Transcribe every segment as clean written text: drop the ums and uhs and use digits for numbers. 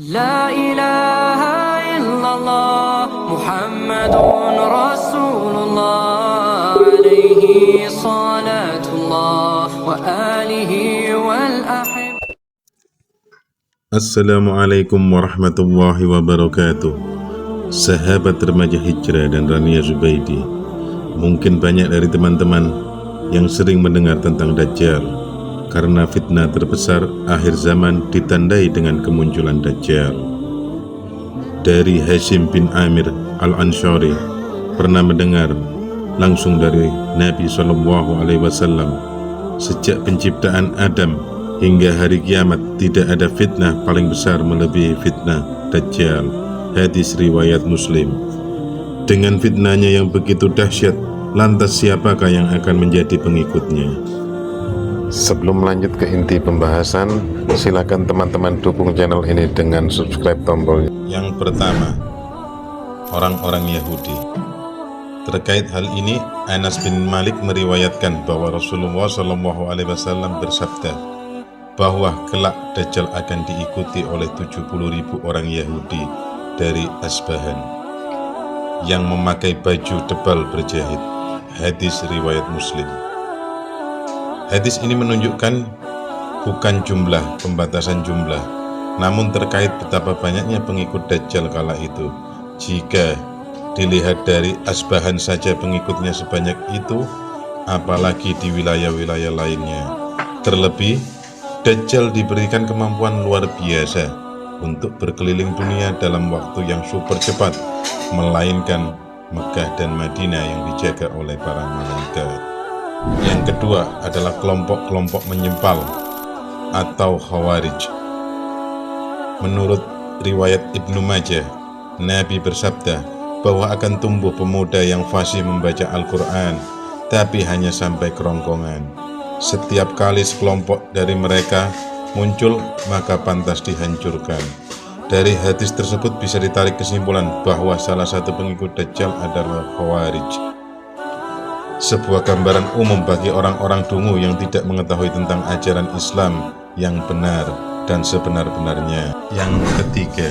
La ilaha illallah Muhammadun Rasulullah alaihi salatullah wa alihi wal ahib. Assalamualaikum warahmatullahi wabarakatuh. Sahabat remaja Hijrah dan Rania Zubaidi, mungkin banyak dari teman-teman yang sering mendengar tentang Dajjal, karena fitnah terbesar akhir zaman ditandai dengan kemunculan Dajjal. Dari Hashim bin Amir al-Anshari pernah mendengar langsung dari Nabi SAW, sejak penciptaan Adam hingga hari kiamat tidak ada fitnah paling besar melebihi fitnah Dajjal. Hadis riwayat Muslim. Dengan fitnahnya yang begitu dahsyat, lantas siapakah yang akan menjadi pengikutnya? Sebelum lanjut ke inti pembahasan, silakan teman-teman dukung channel ini dengan subscribe tombolnya. Yang pertama, orang-orang Yahudi. Terkait hal ini, Anas bin Malik meriwayatkan bahwa Rasulullah SAW bersabda bahwa kelak Dajjal akan diikuti oleh 70.000 orang Yahudi dari Asbahan yang memakai baju tebal berjahit. Hadis riwayat Muslim. Hadis ini menunjukkan bukan jumlah, pembatasan jumlah, namun terkait betapa banyaknya pengikut Dajjal kala itu. Jika dilihat dari Asbahan saja pengikutnya sebanyak itu, apalagi di wilayah-wilayah lainnya. Terlebih, Dajjal diberikan kemampuan luar biasa untuk berkeliling dunia dalam waktu yang super cepat, melainkan Mekah dan Madinah yang dijaga oleh para malaikat. Yang kedua adalah kelompok-kelompok menyempal atau Khawarij. Menurut riwayat Ibnu Majah, Nabi bersabda bahwa akan tumbuh pemuda yang fasih membaca Al-Quran, tapi hanya sampai kerongkongan. Setiap kali sekelompok dari mereka muncul, maka pantas dihancurkan. Dari hadis tersebut bisa ditarik kesimpulan bahwa salah satu pengikut Dajjal adalah Khawarij. Sebuah gambaran umum bagi orang-orang dungu yang tidak mengetahui tentang ajaran Islam yang benar dan sebenar-benarnya. Yang ketiga,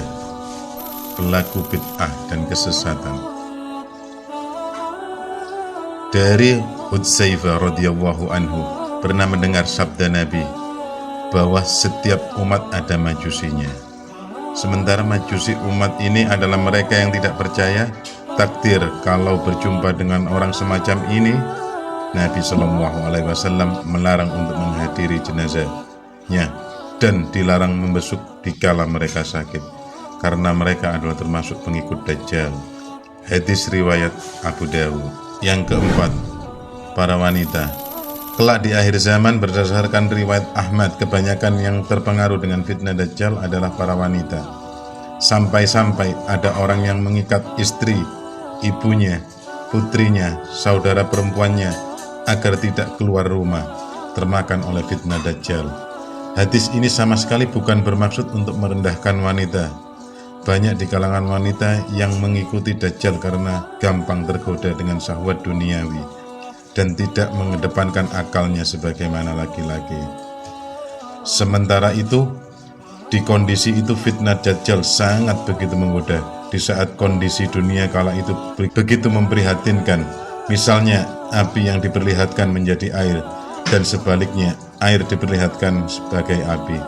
pelaku bid'ah dan kesesatan. Dari Hudzaifah radhiyallahu anhu pernah mendengar sabda Nabi bahwa setiap umat ada majusinya. Sementara majusi umat ini adalah mereka yang tidak percaya takdir kalau berjumpa dengan orang semacam ini. Nabi SAW melarang untuk menghadiri jenazahnya dan dilarang membesuk dikala mereka sakit, karena mereka adalah termasuk pengikut Dajjal. Hadis riwayat Abu Dawud. Yang keempat, para wanita. Kelak di akhir zaman, berdasarkan riwayat Ahmad, kebanyakan yang terpengaruh dengan fitnah Dajjal adalah para wanita. Sampai-sampai ada orang yang mengikat istri, ibunya, putrinya, saudara perempuannya agar tidak keluar rumah, termakan oleh fitnah Dajjal. Hadis ini sama sekali bukan bermaksud untuk merendahkan wanita. Banyak di kalangan wanita yang mengikuti Dajjal karena gampang tergoda dengan syahwat duniawi dan tidak mengedepankan akalnya sebagaimana laki-laki. Sementara itu, di kondisi itu fitnah Dajjal sangat begitu menggoda. Di saat kondisi dunia kala itu begitu memprihatinkan, misalnya api yang diperlihatkan menjadi air, dan sebaliknya air diperlihatkan sebagai api,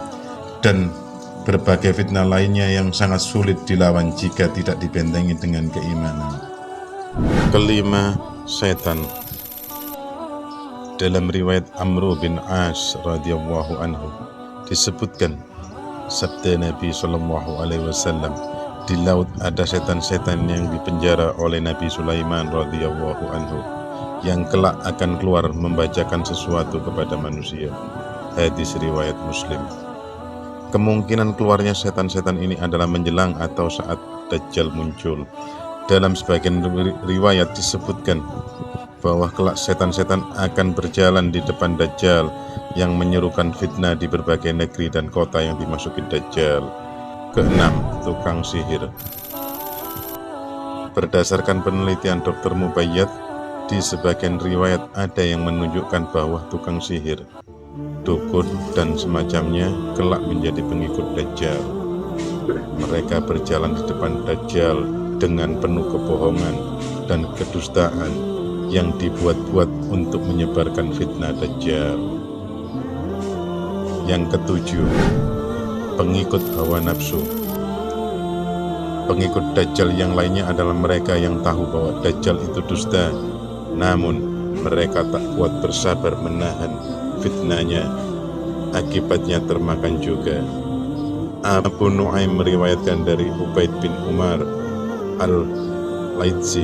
dan berbagai fitnah lainnya yang sangat sulit dilawan jika tidak dibentengi dengan keimanan. Kelima, setan. Dalam riwayat Amr bin As radhiyallahu anhu disebutkan sabda Nabi SAW, di laut ada setan-setan yang dipenjara oleh Nabi Sulaiman radhiyallahu anhu, yang kelak akan keluar membacakan sesuatu kepada manusia. Hadis riwayat Muslim. Kemungkinan keluarnya setan-setan ini adalah menjelang atau saat Dajjal muncul. Dalam sebagian riwayat disebutkan bahwa kelak setan-setan akan berjalan di depan Dajjal yang menyerukan fitnah di berbagai negeri dan kota yang dimasuki Dajjal. Keenam, tukang sihir. Berdasarkan penelitian Dr. Mubayyad, di sebagian riwayat ada yang menunjukkan bahwa tukang sihir, dukun, dan semacamnya kelak menjadi pengikut Dajjal. Mereka berjalan di depan Dajjal dengan penuh kebohongan dan kedustaan yang dibuat-buat untuk menyebarkan fitnah Dajjal. Yang ketujuh, pengikut hawa nafsu. Pengikut Dajjal yang lainnya adalah mereka yang tahu bahwa Dajjal itu dusta, namun mereka tak kuat bersabar menahan fitnahnya, akibatnya termakan juga. Abu Nuaim meriwayatkan dari Ubaid bin Umar al-Laitsi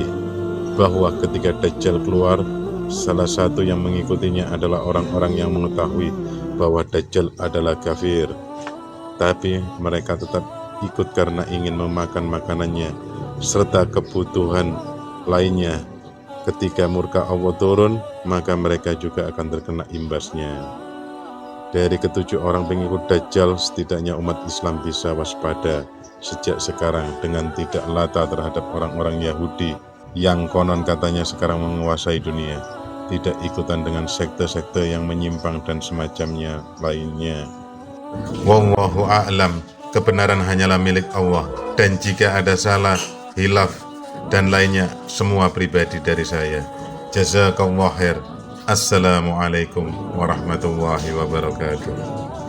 bahwa ketika Dajjal keluar, salah satu yang mengikutinya adalah orang-orang yang mengetahui bahwa Dajjal adalah kafir, tapi mereka tetap ikut karena ingin memakan makanannya serta kebutuhan lainnya. Ketika murka Allah turun, maka mereka juga akan terkena imbasnya. Dari ketujuh orang pengikut Dajjal, setidaknya umat Islam bisa waspada sejak sekarang dengan tidak lata terhadap orang-orang Yahudi yang konon katanya sekarang menguasai dunia, tidak ikutan dengan sekte-sekte yang menyimpang dan semacamnya lainnya. Wallahu a'lam, kebenaran hanyalah milik Allah, dan jika ada salah, hilaf, dan lainnya semua pribadi dari saya. Jazakallahu khair. Assalamualaikum warahmatullahi wabarakatuh.